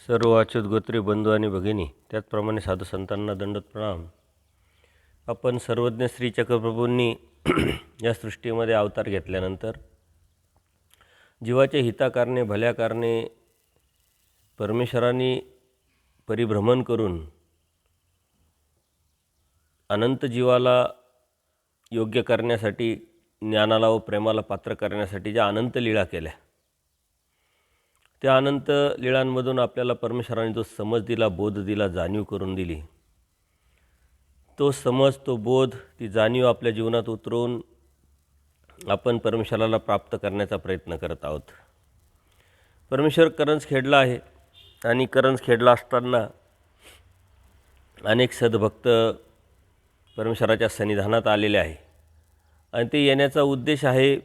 सर्व अच्युत गोत्री बंधू आणि भगिनी, त्याचप्रमाणे साधू संतांना दंडवत प्रणाम. आपण सर्वज्ञ श्री चक्रप्रभूंनी या सृष्टीमध्ये अवतार घेतल्यानंतर जीवाचे हिताकारणे भल्या कारणे परमेश्वरांनी परिभ्रमण करून अनंत जीवाला योग्य करण्यासाठी, ज्ञानाला व प्रेमाला पात्र करण्यासाठी ज्या अनंत लीळा केल्या, त्या अनंत लीळांमधून आपल्याला परमेश्वराने जो समज दिला, बोध दिला, जाणीव करून दिली, तो समज, तो बोध, ती जाणीव आपल्या जीवनात उतरवून आपण परमेश्वराला प्राप्त करण्याचा प्रयत्न करत आहोत. परमेश्वर करंजखेडला आहे आणि करंजखेडला असताना अनेक सद्भक्त परमेश्वराच्या सन्निधानात आलेले आहे आणि ते येण्याचा उद्देश आहे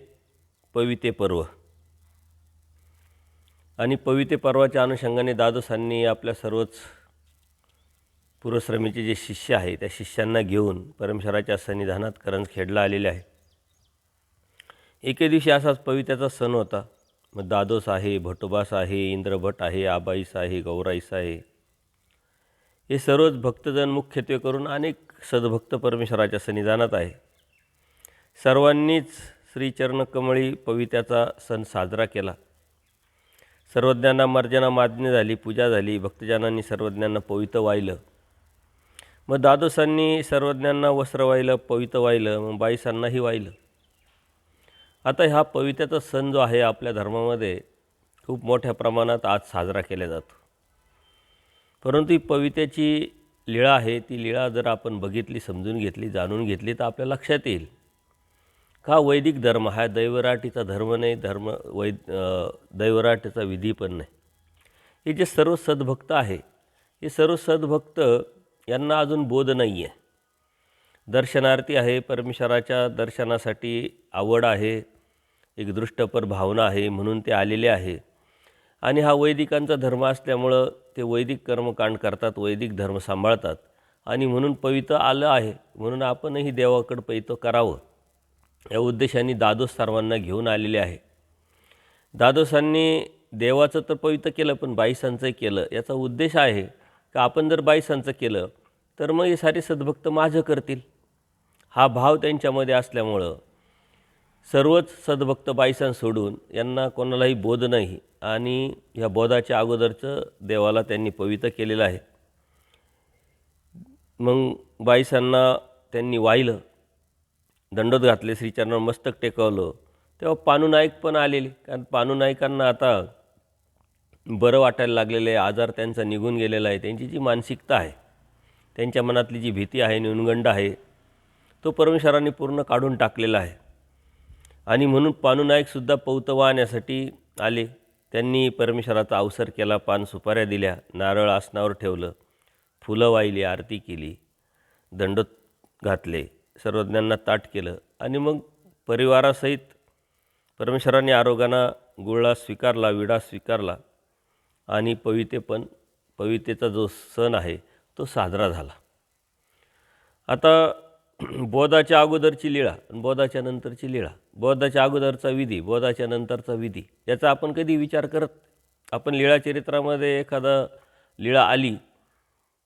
पविते पर्व. आणि पविते पर्वाच्या अनुषंगाने दादोसांनी आपल्या सर्वच पूर्वश्रमीचे जे शिष्य आहे त्या शिष्यांना घेऊन परमेश्वराच्या सन्निधानात करंजखेडला आलेले आहे. एके दिवशी असाच पवित्याचा सण होता. मग दादोस आहे, भटोबास आहे, इंद्रभट आहे, आबाईस आहे, गौराईस आहे, हे सर्वच भक्तजन मुख्यत्वे करून अनेक सद्भक्त परमेश्वराच्या सन्निधानात आहे. सर्वांनीच श्रीचरणकमळी पवित्याचा सण साजरा केला. सर्वज्ञांना मार्जना माजनी झाली, पूजा झाली, भक्तजनांनी सर्वज्ञांना पवित्र वाहिलं. मग दादोसांनी सर्वज्ञांना वस्त्र वाहिलं, पवित्र वाहिलं, मग बाईसांनाही वाहिलं. आता हा पवित्याचा सण जो आहे आपल्या धर्मामध्ये खूप मोठ्या प्रमाणात आज साजरा केला जातो. परंतु ही पवित्याची लीळा आहे, ती लीळा जर आपण बघितली, समजून घेतली, जाणून घेतली तर आपल्या लक्षात येईल का वैदिक धर्म हा दैवराटीचा धर्म नाही, दैवराटीचा विधी पण नाही. हे जे सर्व सद्भक्त आहे, हे सर्व सद्भक्त यांना अजून बोध नाही आहे. दर्शनार्थी आहे, परमेश्वराच्या दर्शनासाठी आवड आहे, एक दृष्टपर भावना आहे, म्हणून ते आलेले आहे. आणि हा वैदिकांचा धर्म असल्यामुळं ते वैदिक कर्मकांड करतात, वैदिक धर्म सांभाळतात आणि म्हणून पवित्र आलं आहे, म्हणून आपणही देवाकडं पवित्र करावं या उद्देशाने दादोस सर्वांना घेऊन आलेले आहे. दादोसांनी देवाचं तर पवित्र केलं, पण बाईसांचं केलं. याचा उद्देश आहे का आपण जर बाईसांचं केलं तर मग हे सारे सद्भक्त माझं करतील, हा भाव त्यांच्यामध्ये असल्यामुळं सर्वच सद्भक्त बाईसां सोडून यांना कोणालाही बोध नाही आणि ह्या बोधाच्या अगोदरचं देवाला त्यांनी पवित्र केलेलं आहे. मग बाईसांना त्यांनी वाहिलं, दंडोत घातले, श्रीचरणावर मस्तक टेकवलं. तेव्हा पानुनायक पण आलेले, कारण पानुनायकांना आता बरं वाटायला लागलेलं आहे, आजार त्यांचा निघून गेलेला आहे. त्यांची जी मानसिकता आहे, त्यांच्या मनातली जी भीती आहे, न्यूनगंड आहे, तो परमेश्वराने पूर्ण काढून टाकलेला आहे. आणि म्हणून पानुनायकसुद्धा पवित्र वाहण्यासाठी आले. त्यांनी परमेश्वराचा अवसर केला, पान सुपाऱ्या दिल्या, नारळ आसनावर ठेवलं, फुलं वाहिली, आरती केली, दंडोत घातले, सर्वज्ञांना ताट केलं आणि मग परिवारासहित परमेश्वराने आरोगांना गुळा स्वीकारला, विडा स्वीकारला आणि पवितेचा जो सण आहे तो साजरा झाला. आता बोधाच्या अगोदरची लीळा आणि बोधाच्या नंतरची लीळा, बोधाच्या अगोदरचा विधी, बोधाच्या नंतरचा विधी, याचा आपण कधी विचार करत. आपण लीळाचरित्रामध्ये एखादा लीळा आली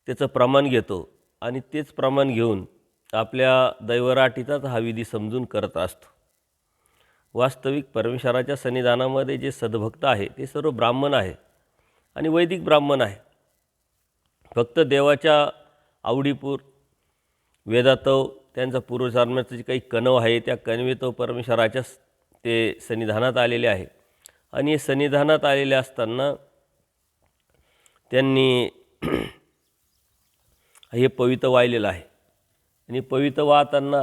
त्याचं प्रमाण घेतो आणि तेच प्रमाण घेऊन आपल्या दैवराटीचाच हा विधी समजून करत असतो. वास्तविक परमेश्वराच्या सन्निधानामध्ये जे सद्भक्त आहे ते सर्व ब्राह्मण आहे आणि वैदिक ब्राह्मण आहे. फक्त देवाच्या आवडीपूर वेदातव त्यांचा पूर्वजन्माचं जे काही कणव आहे त्या कणवेतो परमेश्वराच्या ते सन्निधानात आलेले आहे. आणि हे सन्निधानात आलेले असताना त्यांनी हे पवित्र वाहिलेलं आहे. आणि पवित्र वाहताना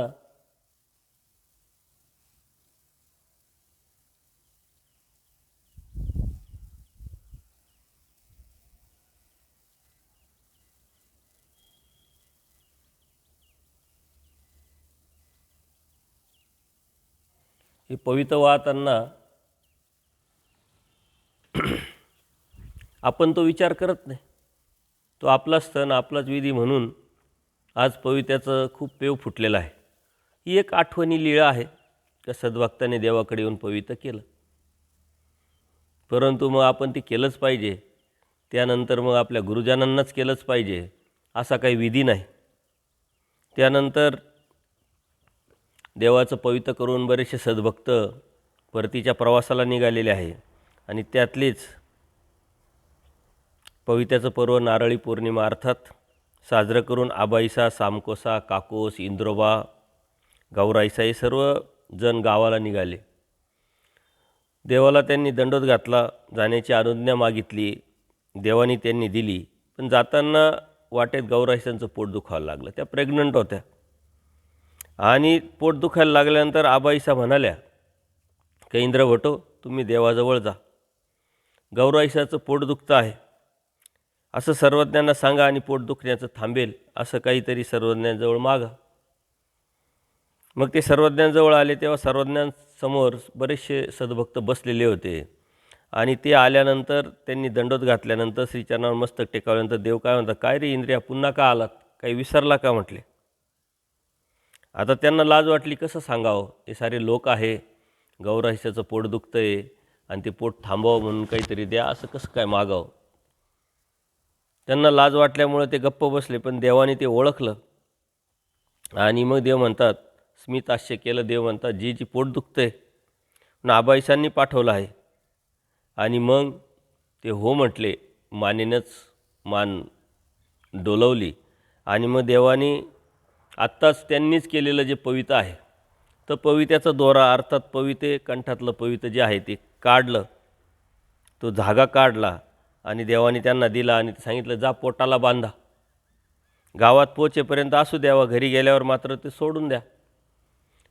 आपण तो विचार करत नाही. तो आपलाच सण, आपलाच विधी म्हणून आज पवित्याचं खूप पेव फुटलेला आहे. ही एक आठवणी लीळा आहे का सद्भक्ताने देवाकडे येऊन पवित्र केलं. परंतु मग आपण ते केलंच पाहिजे त्यानंतर मग आपल्या गुरुजनांनाच केलंच पाहिजे असा काही विधी नाही. त्यानंतर देवाचं पवित्र करून बरेचसे सद्भक्त परतीच्या प्रवासाला निघालेले आहे आणि त्यातलीच पवित्र्याचं पर्व नारळी पौर्णिमा अर्थात साजरं करून आबाईसा, सामकोसा, काकोस, इंद्रोबा, गौराईसा हे सर्व जण गावाला निघाले. देवाला त्यांनी दंडोत घातला, जाण्याची अनुज्ञा मागितली, देवानी त्यांनी दिली. पण जाताना वाटेत गौराईसांचं पोट दुखायला लागलं. त्या प्रेग्नंट होत्या आणि पोट दुखायला लागल्यानंतर आबाईसा म्हणाल्या की इंद्रभटो तुम्ही देवाजवळ जा, गौराईसाचं पोट दुखतं आहे असं सर्वज्ञांना सांगा आणि पोट दुखण्याचं थांबेल असं काहीतरी सर्वज्ञांजवळ मागा. मग ते सर्वज्ञांजवळ आले तेव्हा सर्वज्ञांसमोर बरेचसे सद्भक्त बसलेले होते आणि ते आल्यानंतर त्यांनी दंडोत घातल्यानंतर श्रीचरणावर मस्तक टेकावल्यानंतर देव काय म्हणतात, काय रे इंद्रिया पुन्हा का आलात, काही विसरला का म्हटले. आता त्यांना लाज वाटली, कसं सांगावं, हे सारे लोक आहे, गौराईसाचं पोट दुखतं आहे आणि ते पोट थांबवावं म्हणून काहीतरी द्या, असं कसं काय मागावं. त्यांना लाज वाटल्यामुळे ते गप्प बसले. पण देवाने ते ओळखलं आणि मग देव म्हणतात, स्मिताश्य केलं. देव म्हणतात जी जी पोट दुखतं आहे म्हणून आबाईसांनी पाठवलं आहे. आणि मग ते हो म्हटले, मानेनंच मान डोलवली आणि मग देवाने आत्ताच त्यांनीच केलेलं जे पवित्र आहे तर पवित्र्याचा दोरा अर्थात पविते कंठातलं पवित्र जे आहे ते काढलं, तो धागा काढला आणि देवाने त्यांना दिला आणि सांगितलं जा पोटाला बांधा, गावात पोचेपर्यंत असू द्यावा, घरी गेल्यावर मात्र ते सोडून द्या.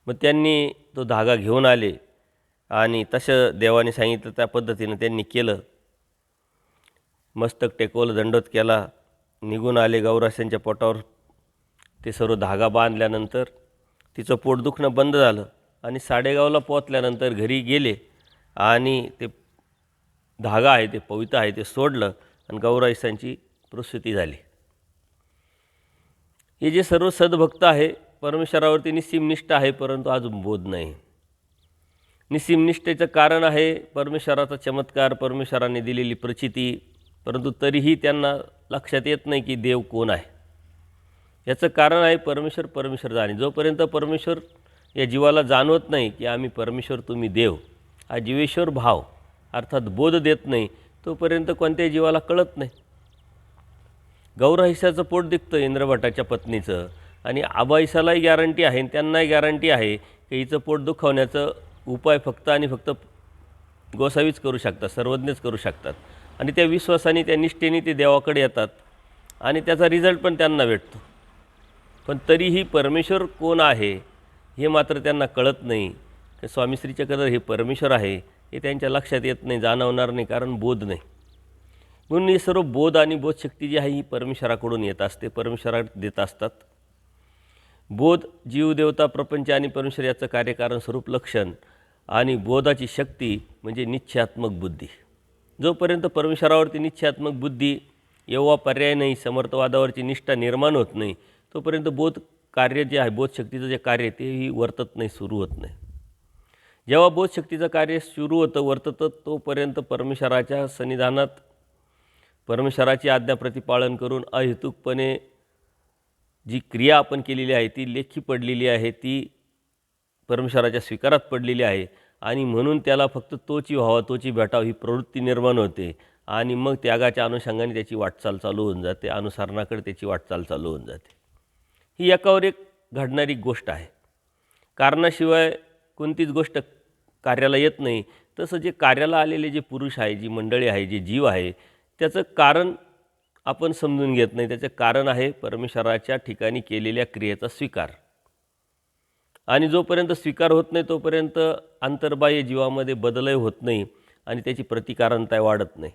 मग त्यांनी तो धागा घेऊन आले आणि तसं देवाने सांगितलं त्या पद्धतीनं त्यांनी केलं. मस्तक टेकवलं, दंडोत केला, निघून आले. गौराईसांच्या पोटावर ते सर्व धागा बांधल्यानंतर तिचं पोट दुखणं बंद झालं आणि साडेगावला पोचल्यानंतर घरी गेले आणि ते धागा आहे ते पवित्र आहे ते सोडलं आणि गौराईसांची प्रसूती झाली. हे जे सर्व सद्भक्त आहे परमेश्वरावरती निस्सीमनिष्ठ आहे परंतु अजून बोध नाही. निस्सीमनिष्ठेचं कारण आहे परमेश्वराचा चमत्कार, परमेश्वराने दिलेली प्रचिती, परंतु तरीही त्यांना लक्षात येत नाही की देव कोण आहे. याचं कारण आहे परमेश्वर जाणे. जोपर्यंत परमेश्वर या जीवाला जाणवत नाही की आम्ही परमेश्वर तुम्ही देव, हा जीवेश्वर भाव अर्थात बोध देत नाही, तोपर्यंत कोणत्याही जीवाला कळत नाही. गौराईसाचं पोट दिखतं इंद्रभटाच्या पत्नीचं आणि आबाईसालाही गॅरंटी आहे आणि त्यांनाही गॅरंटी आहे की हिचं पोट दुखवण्याचं उपाय फक्त आणि फक्त गोसावीच करू शकतात, सर्वज्ञच करू शकतात. आणि त्या विश्वासाने त्या निष्ठेने ते देवाकडे येतात आणि त्याचा रिझल्ट पण त्यांना भेटतो. पण तरीही परमेश्वर कोण आहे हे मात्र त्यांना कळत नाही. की स्वामी श्रीचक्र हे परमेश्वर आहे हे त्यांच्या लक्षात येत नाही, जाणवणार नाही, कारण बोध नाही. म्हणून हे सर्व बोध आणि बोधशक्ती जी आहे ही परमेश्वराकडून येत असते, परमेश्वरा देत असतात. बोध जीव, देवता, प्रपंच आणि परमेश्वर याचं कार्यकारण स्वरूप लक्षण आणि बोधाची शक्ती म्हणजे निश्चयात्मक बुद्धी. जोपर्यंत परमेश्वरावरती निश्चयात्मक बुद्धी एवढा पर्याय नाही, समर्थवादावरची निष्ठा निर्माण होत नाही, तोपर्यंत बोध कार्य जे आहे, बोधशक्तीचं जे कार्य तेही वर्तत नाही, सुरू होत नाही. जेव्हा बोधशक्तीचं कार्य सुरू होतं, वर्ततं, तोपर्यंत परमेश्वराच्या सन्निधानात परमेश्वराची आज्ञा प्रतिपालन करून अहेतुकपणे जी क्रिया आपण केलेली आहे ती लेखी पडलेली आहे, ती परमेश्वराच्या स्वीकारात पडलेली आहे आणि म्हणून त्याला फक्त तोची व्हावा, तोची भेटावं ही प्रवृत्ती निर्माण होते आणि मग त्यागाच्या अनुषंगाने त्याची वाटचाल चालू होऊन जाते, अनुसरणाकडे त्याची वाटचाल चालू होऊन जाते. ही एकावर एक घडणारी गोष्ट आहे. कारणाशिवाय कोणतीच गोष्ट कार्याला येत नाही. तसं जे कार्याला आलेले जे पुरुष आहे, जी मंडळी आहे, जे जीव आहे, त्याचं कारण आपण समजून घेत नाही. त्याचं कारण आहे परमेश्वराच्या ठिकाणी केलेल्या क्रियेचा स्वीकार. आणि जोपर्यंत स्वीकार होत नाही तोपर्यंत अंतर्बाह्य जीवामध्ये बदलही होत नाही आणि त्याची प्रतिकारणता वाढत नाही.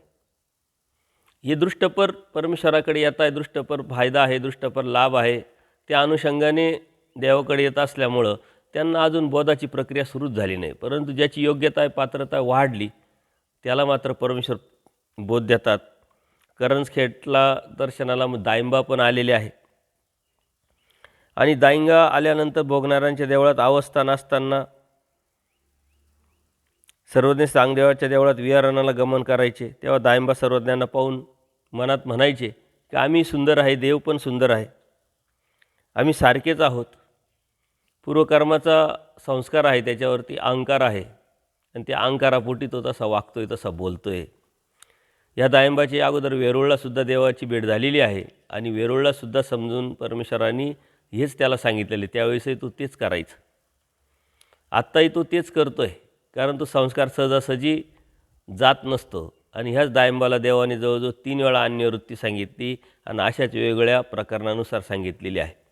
हे दृष्टपर परमेश्वराकडे येत आहे, दृष्टपर फायदा आहे, दृष्टपर लाभ आहे, त्या अनुषंगाने देवाकडे येत असल्यामुळं त्यांना अजून बोधाची प्रक्रिया सुरूच झाली नाही. परंतु ज्याची योग्यता आहे, पात्रता वाढली त्याला मात्र परमेश्वर बोध देतात. करंजखेटला दर्शनाला दायंबा पण आलेले आहे आणि दायंगा आल्यानंतर भोगणाऱ्यांच्या देवळात अवस्थान असताना सर्वज्ञ सांगदेवाच्या देवळात विहारणाला गमन करायचे. तेव्हा दायंबा सर्वज्ञांना पाहून मनात म्हणायचे की आम्ही सुंदर आहे, देव पण सुंदर आहे, आम्ही सारखेच आहोत. पूर्वकर्माचा संस्कार आहे, त्याच्यावरती अहंकार आहे आणि त्या अहंकारापोटी तो तसा वागतोय, तसा बोलतोय. या दायंबाची अगोदर वेरूळलासुद्धा देवाची भेट झालेली आहे आणि वेरूळलासुद्धा समजून परमेश्वरांनी हेच त्याला सांगितलेले. त्यावेळेसही तो तेच करायचं. आत्ताही तो तेच करतोय, कारण तो संस्कार सहजासहजी जात नसतो. आणि ह्याच दायंबाला देवाने जवळजवळ 3 वेळा अन्यवृत्ती सांगितली आणि अशाच वेगवेगळ्या प्रकरणानुसार सांगितलेली आहे.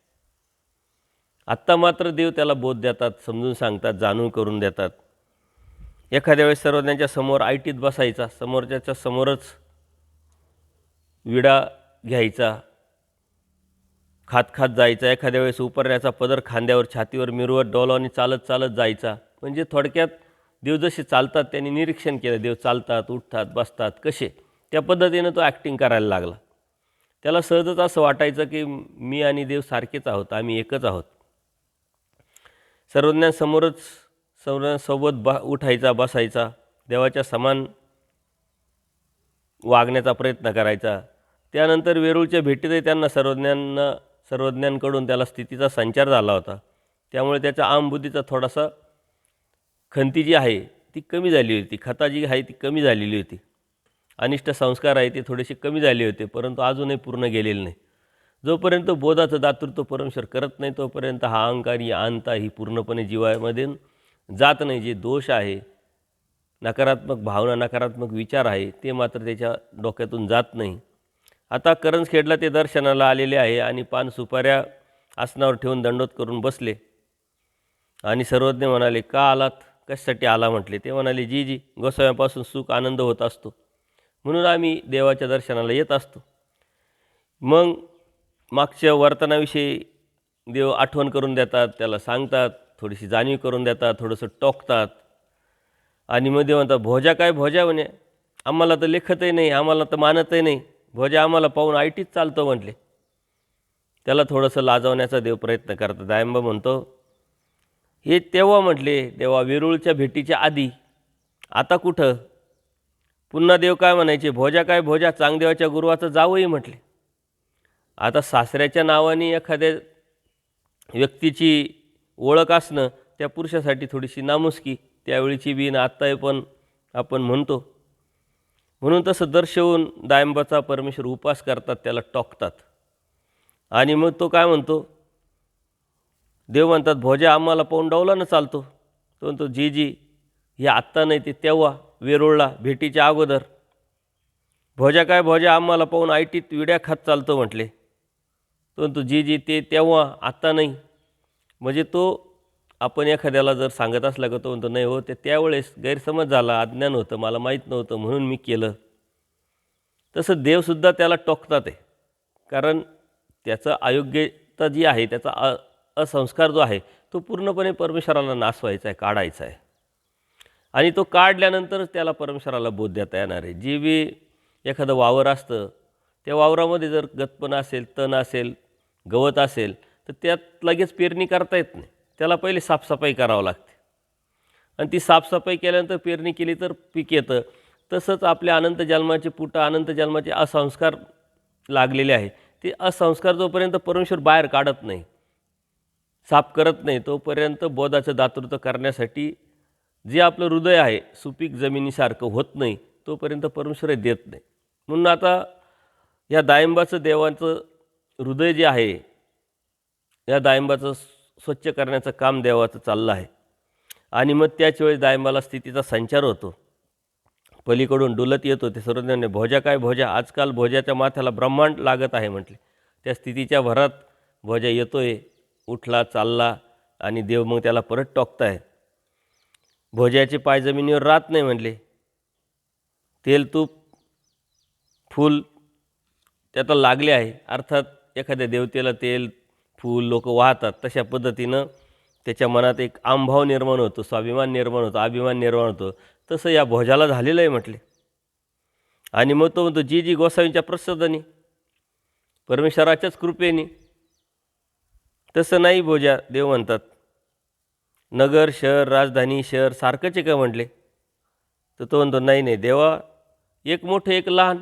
आत्ता मात्र देव त्याला बोध देतात, समजून सांगतात, जाणून करून देतात. एखाद्या वेळेस सर्वज्ञांच्या समोर ऐटीत बसायचा, समोरच्याच्या समोरच विडा घ्यायचा, खात खात जायचा. एखाद्या वेळेस उपरण्याचा पदर खांद्यावर छातीवर मिरवत डोलावणी चालत चालत जायचा. म्हणजे थोडक्यात देव जसे चालतात त्यांनी निरीक्षण केलं, देव चालतात, उठतात, बसतात कसे, त्या पद्धतीनं तो ॲक्टिंग करायला लागला. त्याला सहजच असं वाटायचं की मी आणि देव सारखेच आहोत, आम्ही एकच आहोत. सर्वज्ञांसमोरच सर्वज्ञांसोबत उठायचा, बसायचा, देवाच्या समान वागण्याचा प्रयत्न करायचा. त्यानंतर वेरूळच्या भेटीतही त्यांना सर्वज्ञांकडून त्याला स्थितीचा संचार झाला होता. त्यामुळे त्याच्या आमबुद्धीचा थोडासा खंती जी आहे ती कमी झाली होती, खता जी आहे ती कमी झालेली होती, अनिष्ट संस्कार आहे ते थोडेसे कमी झाले होते, परंतु अजूनही पूर्ण गेलेले नाही. जोपर्यंत बोधाचं दातृत्व परमेश्वर करत नाही तोपर्यंत हा अहंकार, ही अहंता ही पूर्णपणे जीवामध्ये जात नाही. जे दोष आहे, नकारात्मक भावना, नकारात्मक विचार आहे ते मात्र त्याच्या डोक्यातून जात नाही. आता करंजखेडला ते दर्शनाला आलेले आहे आणि पान सुपाऱ्या आसनावर ठेवून दंडोत करून बसले आणि सर्वज्ञ म्हणाले, का आलात, कशासाठी आला म्हटले. ते म्हणाले, जी गोसाव्यापासून सुख आनंद होत असतो म्हणून आम्ही देवाच्या दर्शनाला येत असतो. मग मागच्या वर्तनाविषयी देव आठवण करून देतात, त्याला सांगतात, थोडीशी जाणीव करून देतात, थोडंसं टोकतात आणि मग देव म्हणतात, भोजा काय भोजा म्हणे, आम्हाला तर लेखतही नाही, आम्हाला तर मानतही नाही, भोजा आम्हाला पाहून आयटीच चालतं म्हटले. त्याला थोडंसं लाजवण्याचा देव प्रयत्न करतात. दायंबा म्हणतो, हे तेव्हा म्हटले, तेव्हा वेरूळच्या भेटीच्या आधी, आता कुठं. पुन्हा देव काय म्हणायचे, भोजा काय भोजा, चांगदेवाच्या गुरुवाचं जावंही म्हटले. आता सासऱ्याच्या नावाने एखाद्या व्यक्तीची ओळख असणं त्या पुरुषासाठी थोडीशी नामुष्की, त्यावेळीची बी ना आत्ताही पण आपण म्हणतो. म्हणून तसं दर्शवून दायंबाचा परमेश्वर उपास करतात, त्याला टोकतात. आणि मग तो काय म्हणतो, देव म्हणतात, भोजा आम्हाला पाहून डवलानं चालतो. तो म्हणतो, जी हे आत्ता नाही, ते तेव्हा वेरूळला भेटीच्या अगोदर. भोजा काय भोजा आम्हाला पाहून आयटीत विड्या खात चालतो म्हटले. तो म्हणतो, जी ते तेव्हा, आत्ता नाही. म्हणजे तो आपण एखाद्याला जर सांगत असला का तो म्हणतो, नाही हो, ते त्यावेळेस गैरसमज झाला, अज्ञान होतं, मला माहीत नव्हतं म्हणून मी केलं. तसं देवसुद्धा त्याला टोकतात आहे, कारण त्याचं अयोग्यता जी आहे, त्याचा असंस्कार जो आहे तो पूर्णपणे परमेश्वराला नासवायचा आहे, काढायचा आहे. आणि तो काढल्यानंतरच त्याला परमेश्वराला बोध देता येणार आहे. जी बी एखादं वावर असतं, त्या वावरामध्ये जर गतपणा असेल, तण असेल, गवत असेल, तर त्यात लगेच पेरणी करता येत नाही. त्याला पहिले साफसफाई करावं लागते आणि ती साफसफाई केल्यानंतर पेरणी केली तर पीक येतं. तसंच आपल्या अनंत जन्माचे अनंत जन्माचे असंस्कार लागलेले आहे. ते असंस्कार जोपर्यंत परमेश्वर बाहेर काढत नाही, साफ करत नाही, तोपर्यंत बोधाचं दातृत्व करण्यासाठी जे आपलं हृदय आहे सुपीक जमिनीसारखं होत नाही, तोपर्यंत परमेश्वर देत नाही. म्हणून आता या दायंबाचं, देवाचं हृदय जे आहे, या दायंबाचं स्वच्छ करण्याचं काम देवाचं चाललं आहे. आणि मग त्याच वेळेस दायंबाला स्थितीचा संचार होतो, पलीकडून डुलत येतो. ते सर्वज्ञाने, भोजा काय भोजा, आजकाल भोजाच्या माथ्याला ब्रह्मांड लागत आहे म्हटले. त्या स्थितीच्या भरात भोजा येतोय, उठला, चालला आणि देव मग त्याला परत टोकताय. भोजाचे पाय जमिनीवर राहत नाही म्हटले. तेल, तूप, फूल त्याला लागले आहे. अर्थात एखाद्या देवतेला तेल, फूल लोक वाहतात, तशा पद्धतीनं त्याच्या मनात एक आमभाव निर्माण होतो, स्वाभिमान निर्माण होतो, अभिमान निर्माण होतो. तसं या भोजाला झालेलं आहे म्हटले. आणि मग तो म्हणतो, जी गोसावींच्या प्रसादाने, परमेश्वराच्याच कृपेने. तसं नाही भोजा, देव म्हणतात, नगर, शहर, राजधानी, शहर सारखंच आहे का म्हटले. तर तो म्हणतो, नाही देवा, एक मोठं एक लहान.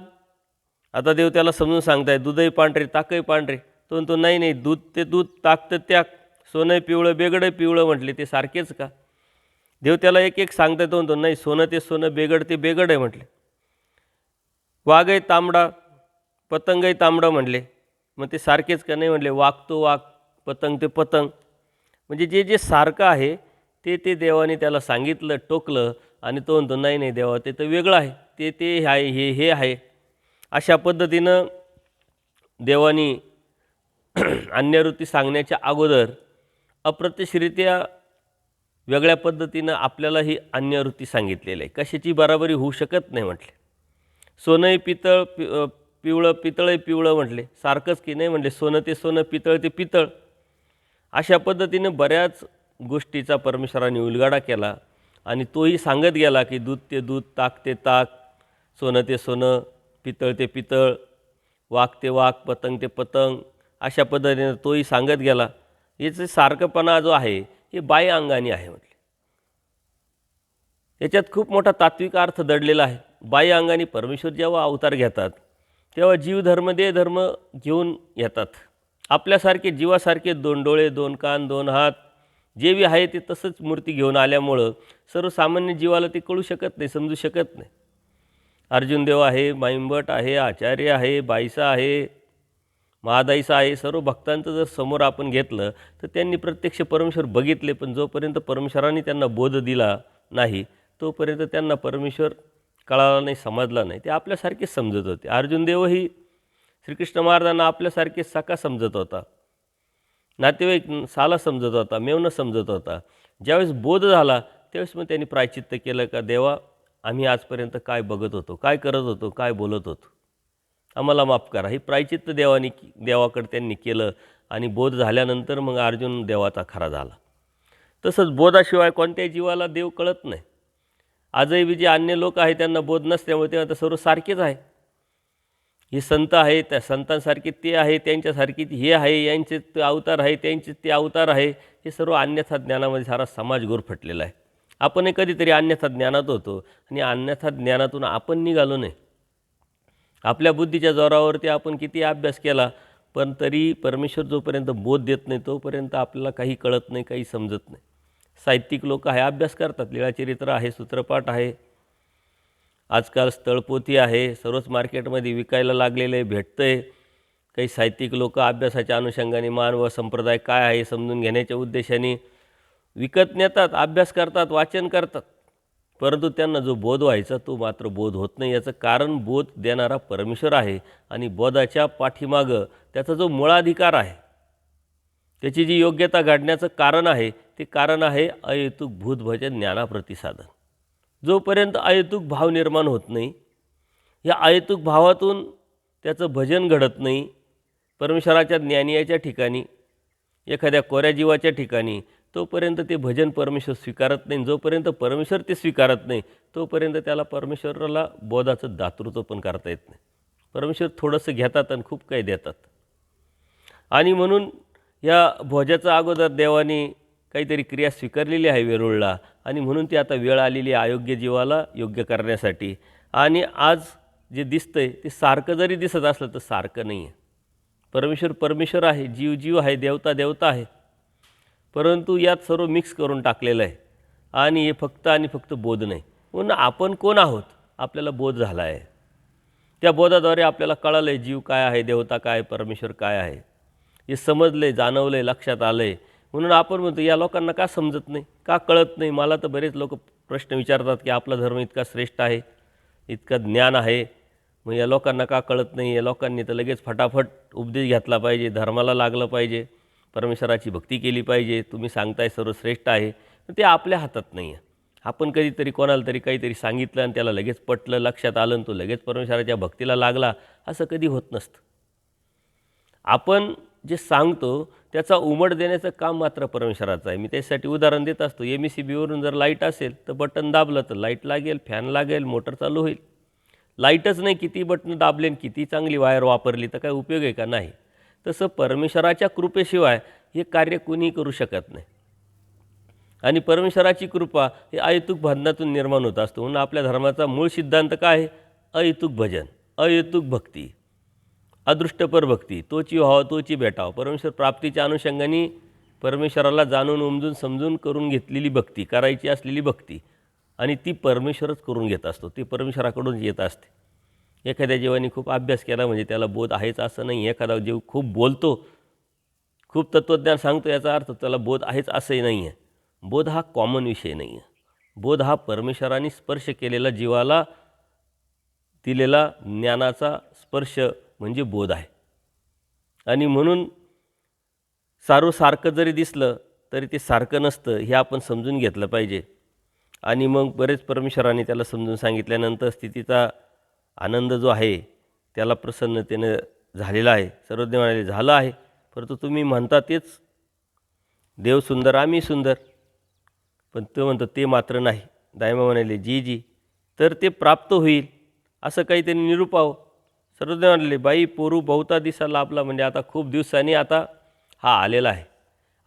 आता देव त्याला समजून सांगताय, दूधही पांढरे ताकही पांढरे. तो म्हणतो नाही नाही, दूध ते दूध, ताक तर त्याक, सोनं पिवळं बेगडं पिवळं म्हटले, ते सारखेच का? देव त्याला एक एक सांगताय. तो म्हणतो नाही, सोनं ते सोनं, बेगड ते बेगड आहे म्हटले. वाघही तांबडा पतंगही तांबडं म्हटले, मग ते सारखेच का? नाही म्हटले, वाघ तो वाघ, पतंग ते पतंग. म्हणजे जे जे सारखं आहे ते ते देवाने त्याला सांगितलं, टोकलं, आणि तो म्हणतो नाही नाही देवा, ते तर वेगळं आहे, ते ते आहे, हे आहे. अशा पद्धतीनं देवानी अन्यवृत्ती सांगण्याच्या अगोदर अप्रत्यक्षरित्या वेगळ्या पद्धतीनं आपल्याला ही अन्यवृत्ती सांगितलेली आहे. कशाची बराबरी होऊ शकत नाही म्हटले. सोनंही पितळ पिवळं, पितळही पिवळं म्हटले, सारखंच की? नाही म्हटले, सोनं ते सोनं, पितळ ते पितळ. अशा पद्धतीनं बऱ्याच गोष्टीचा परमेश्वराने उलगडा केला आणि तोही सांगत गेला की दूध ते दूध, ताक ते ताक, सोनं ते सोनं, पितळ ते पितळ, वाघ ते वाघ, पतंग ते पतंग. अशा पद्धतीने तोही सांगत गेला. याचं सारखंपणा जो आहे हे बाह्य अंगाने आहे म्हटले. याच्यात खूप मोठा तात्विक अर्थ दडलेला आहे. बाह्य अंगाने परमेश्वर जेव्हा अवतार घेतात तेव्हा जीवधर्म देहधर्म घेऊन येतात. आपल्यासारखे जीवासारखे 2 डोळे, 2 कान, 2 हात, जे बी आहे ते तसंच मूर्ती घेऊन आल्यामुळं सर्वसामान्य जीवाला ते कळू शकत नाही, समजू शकत नाही. अर्जुन देव आहे, माईंभट आहे, आचार्य आहे, बाईसा आहे, महादाईसा आहे. सर्व भक्तांचं जर समोर आपण घेतलं तर त्यांनी प्रत्यक्ष परमेश्वर बघितले, पण जोपर्यंत परमेश्वराने त्यांना बोध दिला नाही तोपर्यंत त्यांना परमेश्वर कळाला नाही, समजला नाही. ते आपल्यासारखेच समजत होते. अर्जुन देवही श्रीकृष्ण महाराजांना आपल्यासारखे सखा समजत होता, नातेवाईक साला समजत होता, मेवणं समजत होता. ज्यावेळेस बोध झाला त्यावेळेस मग त्यांनी प्रायचित्त केलं का देवा, आम्ही आजपर्यंत काय बघत होतो, काय करत होतो, काय बोलत होतो, आम्हाला माफ करा. ही प्रायचित्त देवाकडे त्यांनी केलं आणि बोध झाल्यानंतर मग अर्जुन देवाचा खरा झाला. तसंच बोधाशिवाय कोणत्याही जीवाला देव कळत नाही. आजही बी जे अन्य लोक आहे त्यांना बोध नसल्यामुळे ते आता सर्व सारखेच आहे. हे संत आहे, त्या संतांसारखे ते आहे, त्यांच्यासारखे हे आहे, यांचे ते अवतार आहे, त्यांचे ते अवतार आहे. हे सर्व अन्यथा ज्ञानामध्ये सारा समाज गुरफटलेला आहे. आपणही कधीतरी अन्यथा ज्ञानात होतो आणि अन्यथा ज्ञानातून आपण निघालो नाही. आपल्या बुद्धीच्या जोरावरती आपण किती अभ्यास केला पण तरी परमेश्वर जोपर्यंत बोध देत नाही तोपर्यंत आपल्याला काही कळत नाही, काही समजत नाही. साहित्यिक लोक आहे, अभ्यास करतात, लीळाचरित्र आहे, सूत्रपाठ आहे, आजकाल स्थळपोथी आहे, सर्वच मार्केटमध्ये विकायला लागलेलं आहे, भेटतं आहे. काही साहित्यिक लोक अभ्यासाच्या अनुषंगाने मानव संप्रदाय काय आहे समजून घेण्याच्या उद्देशाने विकत नेतात, अभ्यास करतात, वाचन करतात, परंतु त्यांना जो बोध व्हायचा तो मात्र बोध होत नाही. याचं कारण बोध देणारा परमेश्वर आहे आणि बोधाच्या पाठीमागं त्याचा जो मूळाधिकार आहे, त्याची जी योग्यता घडण्याचं कारण आहे ते कारण आहे अहेतुक भूतभजन ज्ञानाप्रतिसादन. जोपर्यंत अहेतुक भाव निर्माण होत नाही, या अहेतुक भावातून त्याचं भजन घडत नाही, परमेश्वराच्या ज्ञानीयाच्या ठिकाणी, एखाद्या कोऱ्या जीवाच्या ठिकाणी, तोपर्यंत ते भजन परमेश्वर स्वीकारत नाही. जोपर्यंत परमेश्वर ते स्वीकारत नाही तोपर्यंत त्याला परमेश्वराला बोधाचं दातृत्व पण करता येत नाही. परमेश्वर थोडंसं घेतात आणि खूप काही देतात. आणि म्हणून या भोजाचा अगोदर देवाने काहीतरी क्रिया स्वीकारलेली आहे वेरूळला आणि म्हणून ती आता वेळ आलेली आहे अयोग्य जीवाला योग्य करण्यासाठी. आणि आज जे दिसतंय ते सारखं जरी दिसत असलं तर सारखं नाही आहे. परमेश्वर परमेश्वर आहे, जीव जीव आहे, देवता देवता आहे, परंतु यात सर्व मिक्स करून टाकलेलं आहे. आणि हे फक्त आणि फक्त बोध नाही. म्हणून आपण कोण आहोत आपल्याला बोध झाला आहे. त्या बोधाद्वारे आपल्याला कळालं आहे जीव काय आहे, देवता काय, परमेश्वर काय आहे, हे समजलं आहे, जाणवलं आहे, लक्षात आलं आहे. म्हणून आपण म्हणतो या लोकांना का समजत नाही, का कळत नाही. मला तर बरेच लोक प्रश्न विचारतात की आपला धर्म इतका श्रेष्ठ आहे, इतकं ज्ञान आहे, मग या लोकांना का कळत नाही. या लोकांनी तर लगेच फटाफट उपदेश घेतला पाहिजे, धर्माला लागलं पाहिजे, परमेश्वराची भक्ती केली पाहिजे, तुम्ही सांगताय सर्व श्रेष्ठ आहे. ते आपल्या हातात नाही आहे. आपण कधीतरी कोणाला तरी काहीतरी सांगितलं आणि त्याला लगेच पटलं, लक्षात आलं आणि तो लगेच परमेश्वराच्या भक्तीला लागला, असं कधी होत नसतं. आपण जे सांगतो त्याचा उमड देण्याचं काम मात्र परमेश्वराचं आहे. मी त्यासाठी उदाहरण देत असतो. MECBवरून जर लाईट असेल तर बटन दाबलं तर लाईट लागेल, फॅन लागेल, मोटर चालू होईल. लाईटच नाही, किती बटन दाबले आणि किती चांगली वायर वापरली तर काय उपयोग आहे का? नाही. तसं परमेश्वराच्या कृपेशिवाय हे कार्य कुणीही करू शकत नाही. आणि परमेश्वराची कृपा हे अहेतुक बंधनातून निर्माण होत असतो. म्हणून आपल्या धर्माचा मूळ सिद्धांत काय आहे? अहेतुक भजन, अहेतुक भक्ती. अदृष्टपर भक्ती, तोची व्हावं तोची भेटावं, परमेश्वर प्राप्तीच्या अनुषंगाने परमेश्वराला जाणून उमजून समजून करून घेतलेली भक्ती, करायची असलेली भक्ती, आणि ती परमेश्वरच करून घेत असतो, ती परमेश्वराकडून येत असते. एखाद्या जीवाने खूप अभ्यास केला म्हणजे त्याला बोध आहेच असं नाही. एखादा जीव खूप बोलतो, खूप तत्त्वज्ञान सांगतो, याचा अर्थ त्याला बोध आहेच असंही नाही आहे. बोध हा कॉमन विषय नाही आहे. बोध हा परमेश्वराने स्पर्श केलेला, जीवाला दिलेला ज्ञानाचा स्पर्श म्हणजे बोध आहे. आणि म्हणून सारखं जरी दिसलं तरी ते सारखं नसतं, हे आपण समजून घेतलं पाहिजे. आणि मग बरेच परमेश्वराने त्याला समजून सांगितल्यानंतर स्थितीचा आनंद जो आहे त्याला प्रसन्नतेनं झालेला आहे. सर्वज्ञ म्हणाले, झालं आहे, परंतु तुम्ही म्हणता तेच, देव सुंदर आम्ही सुंदर. पण तो म्हणतो ते मात्र नाही. दायमा म्हणाले, जी तर ते प्राप्त होईल असं काही त्यांनी निरूपावं. सर्वज्ञ म्हणाले, बाई पोरू बहुता दिसा लाभला, म्हणजे आता खूप दिवसांनी आता हा आलेला आहे.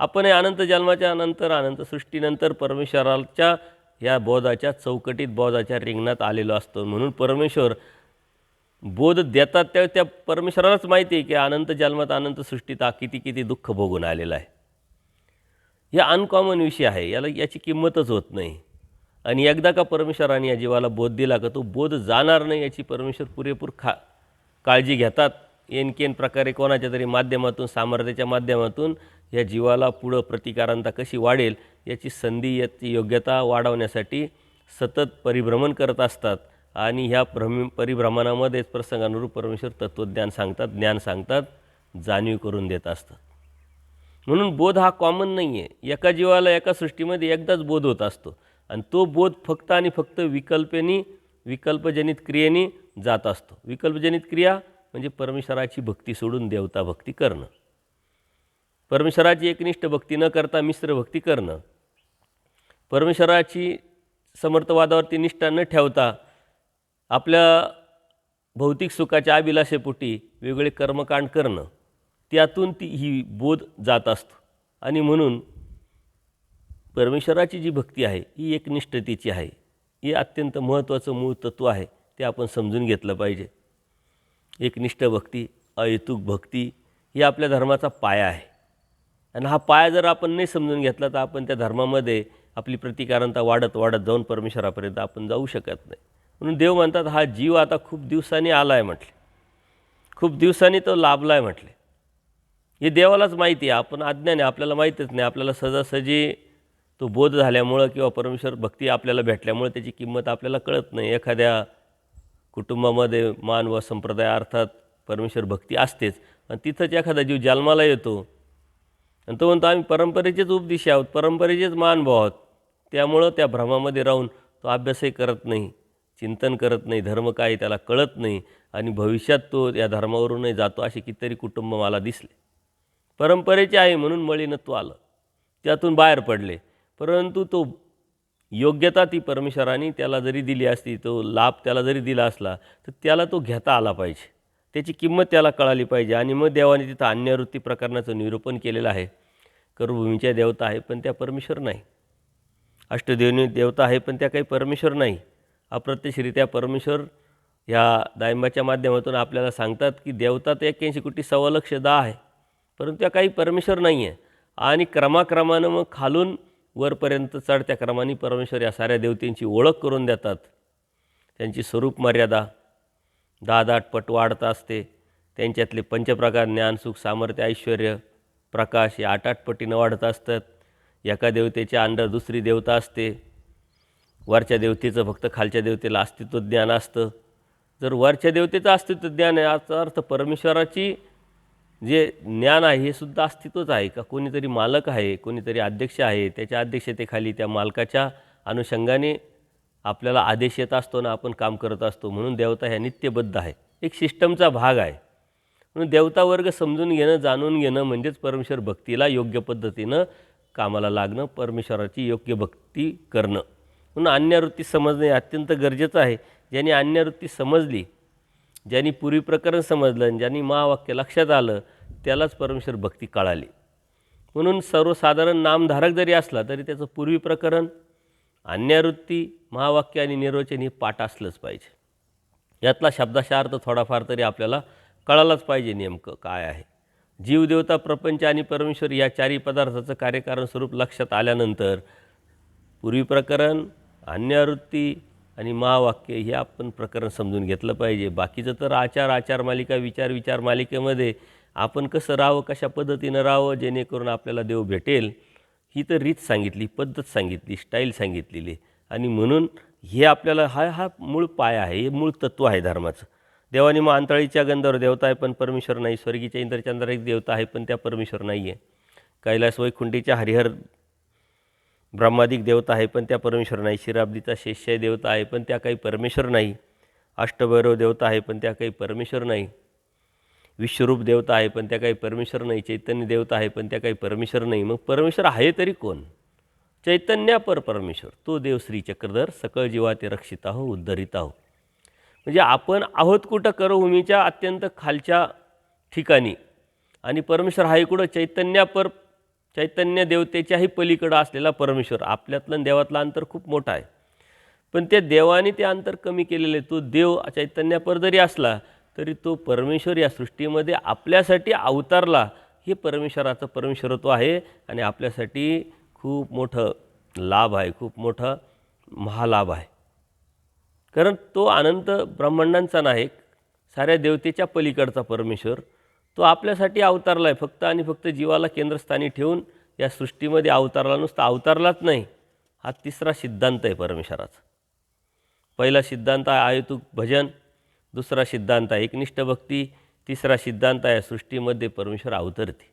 आपण अनंत जन्माच्या नंतर, अनंत सृष्टीनंतर परमेश्वराच्या या बोधाच्या चौकटीत, बोधाच्या रिंगणात आलेलो असतो. म्हणून परमेश्वर बोध देतात त्या परमेश्वरालाच माहिती आहे की अनंत जन्मात, अनंत सृष्टीत किती दुःख भोगून आलेलं आहे. या अनकॉमन विषय आहे, याची किंमतच होत नाही. आणि एकदा का परमेश्वराने या जीवाला बोध दिला का तो बोध जाणार नाही, याची परमेश्वर पुरेपूर काळजी घेतात. एनकेन प्रकारे कोणाच्या तरी माध्यमातून, सामर्थ्याच्या माध्यमातून या जीवाला पुढं प्रतिकारांता कशी वाढेल याची संधी, याची योग्यता वाढवण्यासाठी सतत परिभ्रमण करत असतात. आणि ह्या परिभ्रमणामध्येच प्रसंगानुरूप परमेश्वर तत्त्वज्ञान सांगतात, ज्ञान सांगतात, जाणीव करून देत असतात. म्हणून बोध हा कॉमन नाही आहे. एका जीवाला एका सृष्टीमध्ये एकदाच बोध होत असतो, आणि तो बोध फक्त आणि फक्त विकल्पजनित क्रियेने जात असतो. विकल्पजनित क्रिया म्हणजे परमेश्वराची भक्ती सोडून देवता भक्ती करणं, परमेश्वराची एकनिष्ठ भक्ती न करता मिश्र भक्ती करणं, परमेश्वराची समर्थवादावरती निष्ठा न ठेवता आपल्या भौतिक सुखाच्या अभिलाषेपोटी वेगळे कर्मकांड करणं, त्यातून ही बोध जात असतो. आणि म्हणून परमेश्वराची जी भक्ती आहे ही एकनिष्ठतेची आहे. हे अत्यंत महत्त्वाचं मूळ तत्त्व आहे, ते आपण समजून घेतलं पाहिजे. एकनिष्ठ भक्ती, अहेतुक भक्ती ही आपल्या धर्माचा पाया आहे. आणि हा पाया जर आपण नाही समजून घेतला तर आपण त्या धर्मामध्ये आपली प्रतिकारांता वाढत जाऊन परमेश्वरापर्यंत आपण जाऊ शकत नाही. म्हणून देव म्हणतात, हा जीव आता खूप दिवसांनी आला आहे म्हटले, खूप दिवसांनी तो लाभला आहे म्हटले. हे देवालाच माहिती आहे, आपण अज्ञान आहे, आपल्याला माहीतच नाही. आपल्याला सहजासहजी तो बोध झाल्यामुळं किंवा परमेश्वर भक्ती आपल्याला भेटल्यामुळे त्याची किंमत आपल्याला कळत नाही. एखाद्या कुटुंबामध्ये मान व संप्रदाय अर्थात परमेश्वर भक्ती असतेच, आणि तिथंच एखादा जीव जन्माला येतो आणि तो म्हणतो आम्ही परंपरेचेच उपदेशी आहोत, परंपरेचेच महानुभाव आहोत. त्यामुळं त्या भ्रमामध्ये राहून तो अभ्यासही करत नाही, चिंतन करत नाही, धर्म काय त्याला कळत नाही, आणि भविष्यात तो या धर्मावरूनही जातो. असे कितीतरी कुटुंब मला दिसले. परंपरेचे आहे म्हणून मळीनत्व आलं, त्यातून बाहेर पडले, परंतु तो योग्यता ती परमेश्वराने त्याला जरी दिली असती, तो लाभ त्याला जरी दिला असला तर त्याला तो घेता आला पाहिजे, त्याची किंमत त्याला कळाली पाहिजे. आणि मग देवाने तिथं अन्यवृत्ती प्रकरणाचं निरूपण केलेलं आहे. कर्मभूमीच्या देवता आहे पण त्या परमेश्वर नाही, अष्टदेवनी देवता आहे पण त्या काही परमेश्वर नाही. अप्रत्यक्षरित्या परमेश्वर ह्या दायंबाच्या माध्यमातून आपल्याला सांगतात की देवता तर 81,00,00,000 आहे, परंतु त्या काही परमेश्वर नाही आहे. आणि क्रमाक्रमानं मग खालून वरपर्यंत चढत्या क्रमाने परमेश्वर या साऱ्या देवतेंची ओळख करून देतात. त्यांची स्वरूप मर्यादा 10 पट वाढत असते. त्यांच्यातले पंचप्रकार ज्ञान, सुख, सामर्थ्य, ऐश्वर, प्रकाश हे 8 पटीनं वाढत असतात. एका देवतेच्या अंडर दुसरी देवता असते. वरच्या देवतेचं फक्त खालच्या देवतेला अस्तित्व ज्ञान असतं. जर वरच्या देवतेचं अस्तित्व ज्ञान आहे याचा अर्थ परमेश्वराची जे ज्ञान आहे हे सुद्धा अस्तित्वच आहे का? कोणीतरी मालक आहे, कोणीतरी अध्यक्ष आहे, त्याच्या अध्यक्षतेखाली त्या मालकाच्या अनुषंगाने आपल्याला आदेश येत असतो ना, आपण काम करत असतो. म्हणून देवता ह्या नित्यबद्ध आहे, एक सिस्टमचा भाग आहे. म्हणून देवता वर्ग समजून घेणं, जाणून घेणं म्हणजेच परमेश्वर भक्तीला योग्य पद्धतीनं कामाला लागणं, परमेश्वराची योग्य भक्ती करणं. म्हणून अन्यवृत्ती समजणे अत्यंत गरजेचं आहे. ज्यांनी अन्यवृत्ती समजली, ज्यांनी पूर्वी प्रकरण समजलं आणि ज्यांनी महावाक्य लक्षात आलं त्यालाच परमेश्वर भक्ती कळाली. म्हणून सर्वसाधारण नामधारक जरी असला तरी त्याचं पूर्वी प्रकरण, अन्यवृत्ती, महावाक्य आणि निर्वचन हे पाठ असलंच पाहिजे. यातला शब्दाशा अर्थ थोडाफार तरी आपल्याला कळायलाच पाहिजे नेमकं काय आहे. जीव, देवता, प्रपंच आणि परमेश्वर या चारही पदार्थाचं कार्यकारण स्वरूप लक्षात आल्यानंतर पूर्वी प्रकरण, अन्यावृत्ती आणि महावाक्य हे आपण प्रकरण समजून घेतलं पाहिजे. बाकीचं तर आचार मालिका, विचार मालिकेमध्ये आपण कसं राहावं, कशा पद्धतीनं राहावं जेणेकरून आपल्याला देव भेटेल, ही तर रीत सांगितली, पद्धत सांगितली, स्टाईल सांगितलेली. आणि म्हणून हे आपल्याला हा मूळ पाया आहे, हे मूळ तत्त्व आहे धर्माचं. देवाने मग अंतळीच्या गंधावर देवता आहे पण परमेश्वर नाही, स्वर्गीच्या इंद्रचंद्रात देवता आहे पण त्या परमेश्वर नाही आहे, कैलास वैकुंठीच्या हरिहर ब्रह्मादिक देवता आहे पण त्या परमेश्वर नाही, शिराब्दीचा शेषशायी देवता आहे पण त्या काही परमेश्वर नाही, अष्टभैरव देवता आहे पण त्या काही परमेश्वर नाही, विश्वरूप देवता आहे पण त्या काही परमेश्वर नाही, चैतन्य देवता आहे पण त्या काही परमेश्वर नाही. मग परमेश्वर आहे तरी कोण? चैतन्य परमेश्वर, तो देव श्री चक्रधर, सकळ जीवा ते रक्षिता हो उद्धरिता हो. म्हणजे आपण आहोत कुठं? करभूमीच्या अत्यंत खालच्या ठिकाणी, आणि परमेश्वर आहे कुठं? चैतन्य देवतेच्याही पलीकडं असलेला परमेश्वर. आपल्यातलं देवातलं अंतर खूप मोठं आहे, पण त्या देवाने ते अंतर कमी केलेलं आहे. तो देव चैतन्यापर जरी असला तरी तो परमेश्वर या सृष्टीमध्ये आपल्यासाठी अवतारला. हे परमेश्वराचं परमेश्वरत्व आहे आणि आपल्यासाठी खूप मोठं लाभ आहे, खूप मोठा महालाभ आहे. कारण तो अनंत ब्रह्मांडांचा नायक, साऱ्या देवतेच्या पलीकडचा परमेश्वर, तो आपल्यासाठी अवतारला आहे. फक्त आणि फक्त जीवाला केंद्रस्थानी ठेवून या सृष्टीमध्ये अवतारला. नुसता अवतारलाच नाही, हा तिसरा सिद्धांत आहे परमेश्वराचा. पहिला सिद्धांत आहे अहेतुक भजन, दुसरा सिद्धांत आहे एकनिष्ठ भक्ती, तिसरा सिद्धांत आहे सृष्टीमध्ये परमेश्वर अवतरते.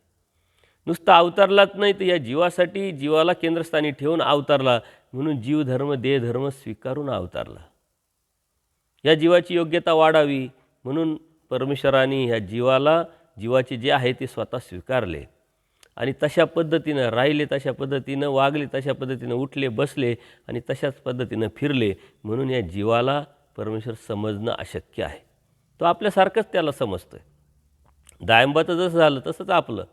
नुसता अवतारलाच नाही तर या जीवासाठी, जीवाला केंद्रस्थानी ठेवून अवतारला. म्हणून जीवधर्म देहधर्म स्वीकारून अवतारला. या जीवाची योग्यता वाढावी म्हणून परमेश्वराने ह्या जीवाचे जे आहे ते स्वतः स्वीकारले आणि तशा पद्धतीनं राहिले, तशा पद्धतीनं वागले, तशा पद्धतीनं उठले बसले आणि तशाच पद्धतीनं फिरले. म्हणून या जीवाला परमेश्वर समजणं अशक्य आहे. तो आपल्यासारखंच त्याला समजतो आहे. दायंबाचं जसं झालं तसंच आपलं,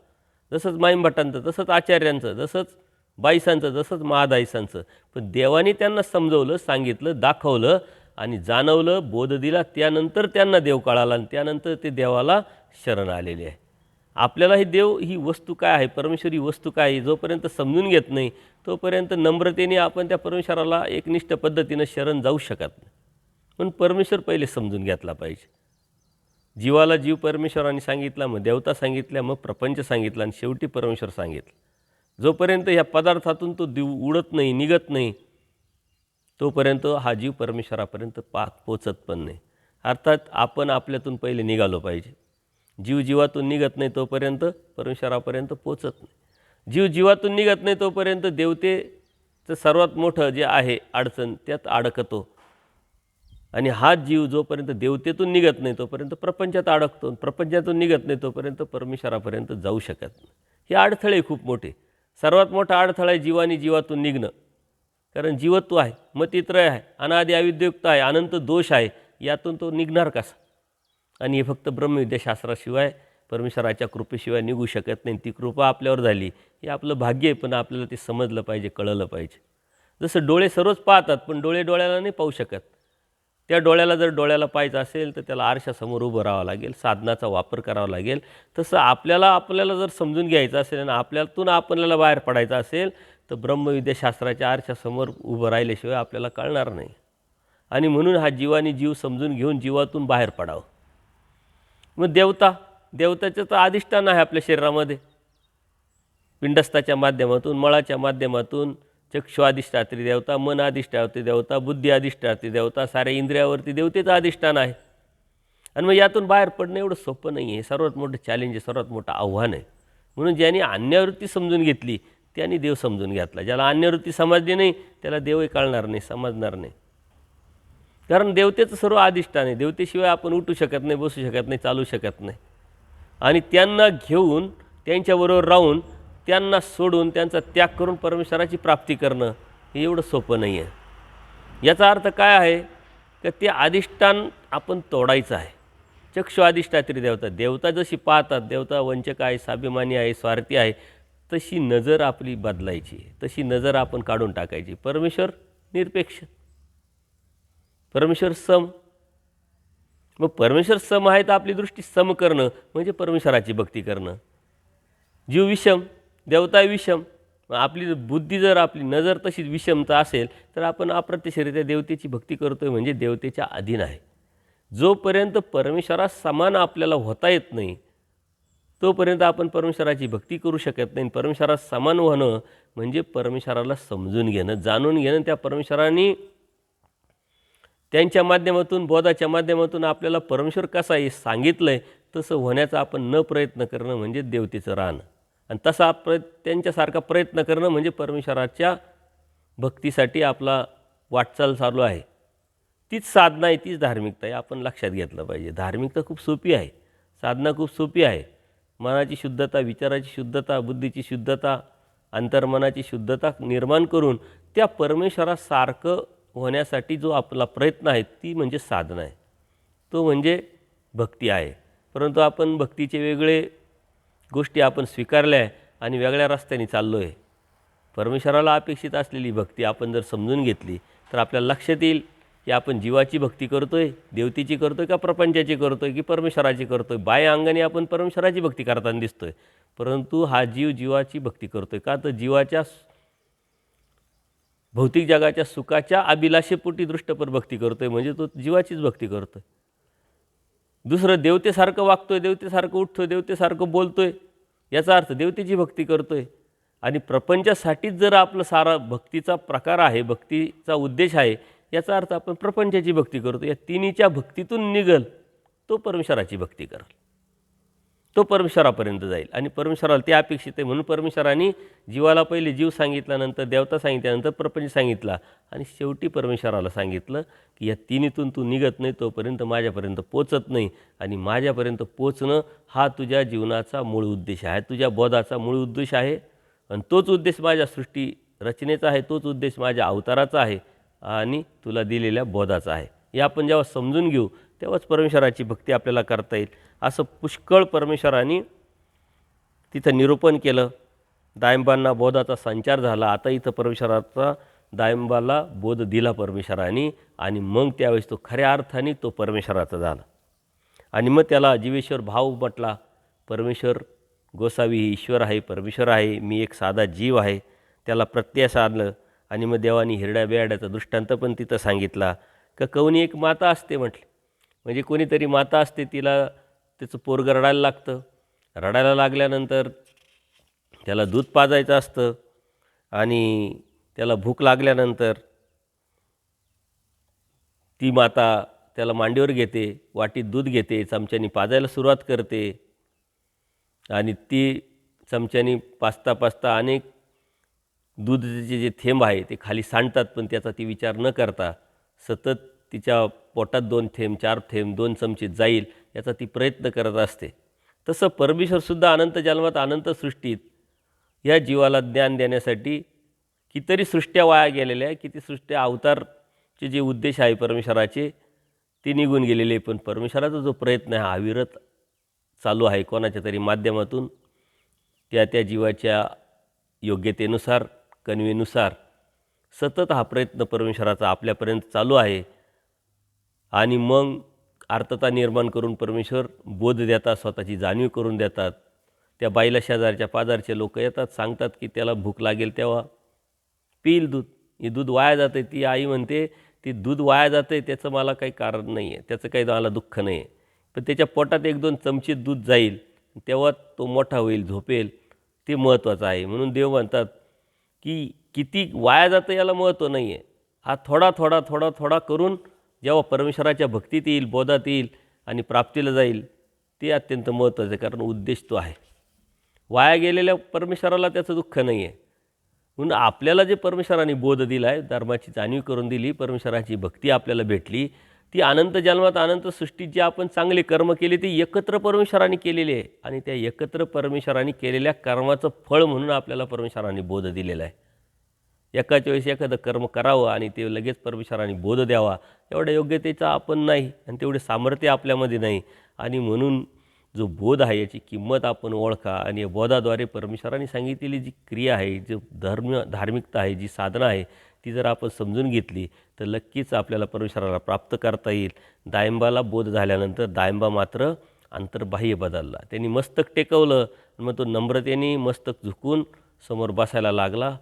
जसंच माईंभटांचं, तसंच आचार्यांचं, जसंच बाईसांचं, जसंच महादाईसांचं. पण देवाने त्यांना समजवलं, सांगितलं, दाखवलं आणि जाणवलं, बोध दिला. त्यानंतर त्यांना देव कळाला आणि त्यानंतर ते देवाला शरण आलेले आहे. आपल्याला हे देव, ही वस्तू काय आहे, परमेश्वर ही वस्तू काय आहे, जोपर्यंत समजून घेत नाही तोपर्यंत नम्रतेने आपण त्या परमेश्वराला एकनिष्ठ पद्धतीनं शरण जाऊ शकत नाही. पण परमेश्वर पहिले समजून घेतला पाहिजे. जीवाला जीव परमेश्वराने सांगितला, मग देवता सांगितल्या, मग प्रपंच सांगितला आणि शेवटी परमेश्वर सांगितलं. जोपर्यंत ह्या पदार्थातून तो जीव उडत नाही, निघत नाही, तोपर्यंत हा जीव परमेश्वरापर्यंत पोचत पण नाही. अर्थात आपण आपल्यातून पहिले निघालो पाहिजे. जीव जीवातून निघत नाही तोपर्यंत परमेश्वरापर्यंत पोचत नाही. जीव जीवातून निघत नाही तोपर्यंत देवतेचं सर्वात मोठं जे आहे अडचण त्यात अडकतो. आणि हा जीव जोपर्यंत देवतेतून निघत नाही तोपर्यंत प्रपंचात अडकतो, प्रपंचातून निघत नाही तोपर्यंत परमेश्वरापर्यंत जाऊ शकत नाही. हे अडथळे खूप मोठे. सर्वात मोठा अडथळा आहे जीवानी जीवातून निघणं. कारण जीवत्व आहे, मतित्रय आहे, अनादि अविद्युक्त आहे, अनंत दोष आहे. यातून तो निघणार कसा? आणि हे फक्त ब्रह्मविद्याशास्त्राशिवाय, परमेश्वराच्या कृपेशिवाय निघू शकत नाही. ती कृपा आपल्यावर झाली हे आपलं भाग्य आहे, पण आपल्याला ते समजलं पाहिजे, कळलं पाहिजे. जसं डोळे सर्वच पाहतात पण डोळ्याला नाही पाहू शकत. त्या डोळ्याला जर डोळ्याला पाहायचं असेल तर त्याला आरशासमोर उभं राहावं लागेल, साधनाचा वापर करावा लागेल. तसं आपल्याला जर समजून घ्यायचं असेल आणि आपल्याला बाहेर पडायचं असेल तर ब्रह्मविद्याशास्त्राच्या आरशासमोर उभं राहिल्याशिवाय आपल्याला कळणार नाही. आणि म्हणून हा जीवानी जीव समजून घेऊन जीवातून बाहेर पडावं. मग देवताचं तर अधिष्ठान आहे आपल्या शरीरामध्ये. पिंडस्थाच्या माध्यमातून, मळाच्या माध्यमातून चक्षु अधिष्ठात्री देवता, मन अधिष्ठात्री देवता, बुद्धी अधिष्ठात्री देवता, साऱ्या इंद्रियावरती देवतेचं अधिष्ठान आहे. आणि मग यातून बाहेर पडणं एवढं सोपं नाही आहे. सर्वात मोठं चॅलेंज आहे, सर्वात मोठं आव्हान आहे. म्हणून ज्यांनी अन्यवृत्ती समजून घेतली त्यांनी देव समजून घेतला. ज्याला अन्यवृत्ती समजली नाही त्याला देवही कळणार नाही, समजणार नाही. कारण देवतेचं सर्व अधिष्ठान आहे. देवतेशिवाय आपण उठू शकत नाही, बसू शकत नाही, चालू शकत नाही. आणि त्यांना घेऊन, त्यांच्याबरोबर राहून, त्यांना सोडून, त्यांचा त्याग करून परमेश्वराची प्राप्ती करणं हे एवढं सोपं नाही आहे. याचा अर्थ काय आहे की ते अधिष्ठान आपण तोडायचं आहे. चक्षु अधिष्ठात्री देवता जशी पाहतात, देवता वंचक आहे, स्वाभिमानी आहे, स्वार्थी आहे, तशी नजर आपली बदलायची, तशी नजर आपण काढून टाकायची. परमेश्वर निरपेक्ष, परमेश्वर सम. मग परमेश्वर सम आहे तर आपली दृष्टी सम करणं म्हणजे परमेश्वराची भक्ती करणं. जीव विषम, देवता विषम, मग आपली बुद्धी जर आपली नजर तशी विषमता असेल तर आपण अप्रत्यक्षरित्या देवतेची भक्ती करतो आहे म्हणजे देवतेच्या अधीन आहे. जोपर्यंत परमेश्वरास समान आपल्याला होता येत नाही तोपर्यंत आपण परमेश्वराची भक्ती करू शकत नाही. परमेश्वरास समान होणं म्हणजे परमेश्वराला समजून घेणं, जाणून घेणं. त्या परमेश्वराने त्यांच्या माध्यमातून, बोधाच्या माध्यमातून आपल्याला परमेश्वर कसा आहे सांगितलं आहे तसं होण्याचा आपण न प्रयत्न करणं म्हणजे देवतेचं राहणं. आणि तसा त्यांच्यासारखा प्रयत्न करणं म्हणजे परमेश्वराच्या भक्तीसाठी आपला वाटचाल चालू आहे. तीच साधना आहे, तीच धार्मिकता आहे. आपण लक्षात घेतलं पाहिजे. धार्मिकता खूप सोपी आहे, साधना खूप सोपी आहे. मनाची शुद्धता, विचाराची शुद्धता, बुद्धीची शुद्धता, अंतर्मनाची शुद्धता निर्माण करून त्या परमेश्वरासारखं होण्यासाठी जो आपला प्रयत्न आहे ती म्हणजे साधना आहे, तो म्हणजे भक्ती आहे. परंतु आपण भक्तीचे वेगळे गोष्टी आपण स्वीकारल्या आहे आणि वेगळ्या रस्त्याने चाललो आहे. परमेश्वराला अपेक्षित असलेली भक्ती आपण जर समजून घेतली तर आपल्याला लक्षात येईल की आपण जीवाची भक्ती करतो आहे, देवतेची करतो आहे का प्रपंचाची करतो आहे की परमेश्वराची करतो आहे. बाह्य अंगाने आपण परमेश्वराची भक्ती करताना दिसतो आहे, परंतु हा जीव जीवाची भक्ती करतो आहे का तर जीवाच्या भौतिक जगाच्या सुखाच्या अभिलाषेपोटी दृष्टपर भक्ती करतो आहे म्हणजे तो जीवाचीच भक्ती करतो आहे. दुसरं देवतेसारखं वागतो आहे, देवतेसारखं उठतो आहे, देवतेसारखं बोलतो आहे, याचा अर्थ देवतेची भक्ती करतो आहे. आणि प्रपंचासाठीच जर आपलं सारा भक्तीचा प्रकार आहे, भक्तीचा उद्देश आहे, याचा अर्थ आपण प्रपंचाची भक्ती करतो. या तिन्हीच्या भक्तीतून निघल तो परमेश्वराची भक्ती करेल, तो परमेश्वरापर्यंत जाईल. आणि परमेश्वराला ते अपेक्षित आहे म्हणून परमेश्वराने जीवाला पहिले जीव सांगितला, नंतर देवता सांगितल्यानंतर प्रपंच सांगितला आणि शेवटी परमेश्वराला सांगितलं की या तिन्हीतून तू निघत नाही तोपर्यंत माझ्यापर्यंत पोचत नाही. आणि माझ्यापर्यंत पोचणं हा तुझ्या जीवनाचा मूळ उद्देश आहे, तुझ्या बोधाचा मूळ उद्देश आहे. आणि तोच उद्देश माझ्या सृष्टी रचनेचा आहे, तोच उद्देश माझ्या अवताराचा आहे आणि तुला दिलेल्या बोधाचा आहे. हे आपण जेव्हा समजून घेऊ तेव्हाच परमेश्वराची भक्ती आपल्याला करता येईल. असं पुष्कळ परमेश्वराने तिथं निरूपण केलं. दायंबांना बोधाचा संचार झाला. आता इथं परमेश्वराचा दायंबाला बोध दिला परमेश्वराने आणि मग त्यावेळेस तो खऱ्या अर्थाने तो परमेश्वराचा झाला. आणि मग त्याला जीवेश्वर भाव म्हटला. परमेश्वर गोसावी ही ईश्वर आहे, परमेश्वर आहे, मी एक साधा जीव आहे, त्याला प्रत्यय आणलं. आणि मग देवानी हिरड्या बेरड्याचा दृष्टांत पण तिथं सांगितला का कवनी एक माता असते म्हटले. म्हणजे कोणीतरी माता असते, तिला त्याचं पोरगं रडायला लागतं. रडायला लागल्यानंतर त्याला दूध पाजायचं असतं आणि त्याला भूक लागल्यानंतर ती माता त्याला मांडीवर घेते, वाटीत दूध घेते, चमच्यानी पाजायला सुरुवात करते आणि ती चमच्यानी पाजता पाजता अनेक दूधाचे जे थेंब आहे ते खाली सांडतात, पण त्याचा ती विचार न करता सतत तिच्या पोटात 2 थेंब 4 थेंब 2 चमचे जाईल याचा ती प्रयत्न करत असते. तसं परमेश्वरसुद्धा अनंत जन्मात अनंत सृष्टीत या जीवाला ज्ञान देण्यासाठी कितीतरी सृष्ट्या वाया गेलेल्या आहे, किती सृष्ट्या अवतारचे जे उद्देश आहे परमेश्वराचे ते निघून गेलेले. पण परमेश्वराचा जो प्रयत्न आहे हा अविरत चालू आहे. कोणाच्या तरी माध्यमातून त्या जीवाच्या योग्यतेनुसार, कणवेनुसार सतत हा प्रयत्न परमेश्वराचा आपल्यापर्यंत चालू आहे. आणि मग आर्तता निर्माण करून परमेश्वर बोध देतात, स्वतःची जाणीव करून देतात. त्या बाईला शेजारच्या पाजारचे लोक येतात, सांगतात की त्याला भूक लागेल तेव्हा पिईल दूध. हे दूध वाया जातं आहे. ती आई म्हणते ती दूध वाया जातं आहे त्याचं मला काही कारण नाही आहे, त्याचं काही मला दुःख नाही आहे, पण त्याच्या पोटात 1-2 चमचे दूध जाईल तेव्हा तो मोठा होईल, झोपेल, ते महत्त्वाचं आहे. म्हणून देव म्हणतात की किती वाया जातं याला महत्त्व नाही आहे. हा थोडा थोडा थोडा थोडा करून जेव्हा परमेश्वराच्या भक्तीत येईल, बोधात येईल आणि प्राप्तीला जाईल ते अत्यंत महत्त्वाचं आहे. कारण उद्देश तो आहे. वाया गेलेल्या परमेश्वराला त्याचं दुःख नाही आहे. म्हणून आपल्याला जे परमेश्वराने बोध दिला आहे, धर्माची जाणीव करून दिली, परमेश्वराची भक्ती आपल्याला भेटली, ती अनंत जन्मात अनंत सृष्टीत जे आपण चांगले कर्म केले ते एकत्र परमेश्वराने केलेले आहे. आणि त्या एकत्र परमेश्वराने केलेल्या कर्माचं फळ म्हणून आपल्याला परमेश्वराने बोध दिलेला आहे. एकाच वेळेस एखादं कर्म करावं आणि ते लगेच परमेश्वराने बोध द्यावा एवढ्या योग्यतेचा आपण नाही आणि तेवढे सामर्थ्य आपल्यामध्ये नाही. आणि म्हणून जो बोध आहे याची किंमत आपण ओळखा आणि या बोधाद्वारे परमेश्वराने सांगितलेली जी क्रिया आहे, जो धार्मिकता आहे, जी साधना आहे, ती जर आपण समजून घेतली तर नक्कीच आपल्याला परमेश्वराला प्राप्त करता येईल. दायंबाला बोध झाल्यानंतर दायंबा मात्र अंतर्बाह्य बदलला. त्यांनी मस्तक टेकवलं, मग तो नम्रतेने मस्तक झुकून समोर बसायला लागला,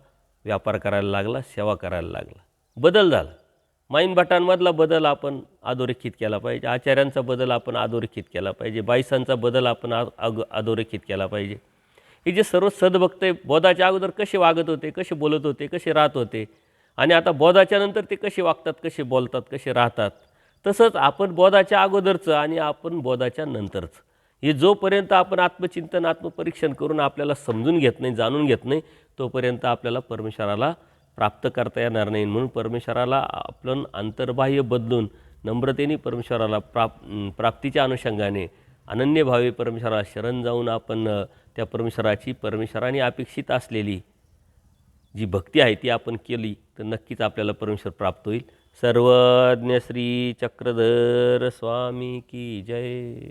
व्यापार करायला लागला, सेवा करायला लागला. बदल झाला. माईंभटांमधला बदल आपण अधोरेखित केला पाहिजे, आचार्यांचा बदल आपण अधोरेखित केला पाहिजे, बाईसांचा बदल आपण अधोरेखित केला पाहिजे. हे जे सर्व सद्भक्त बोधाच्या अगोदर कसे वागत होते, कसे बोलत होते, कसे राहत होते आणि आता बोधाच्या नंतर ते कसे वागतात, कसे बोलतात, कसे राहतात, तसंच आपण बोधाच्या अगोदरचं आणि आपण बोधाच्या नंतरचं हे जोपर्यंत आपण आत्मचिंतन आत्मपरीक्षण करून आपल्याला समजून घेत नाही, जाणून घेत नाही, तोपर्यंत आपल्याला परमेश्वराला प्राप्त करता येणार नाही. म्हणून परमेश्वराला आपण अंतर्बाह्य बदलून नम्रतेने परमेश्वराला प्राप्तीच्या अनुषंगाने अनन्यभावे परमेश्वराला शरण जाऊन आपण त्या परमेश्वराने अपेक्षित असलेली जी भक्ती आहे ती आपण केली तर नक्कीच आपल्याला परमेश्वर प्राप्त होईल. सर्वज्ञ श्री चक्रधर स्वामी की जय.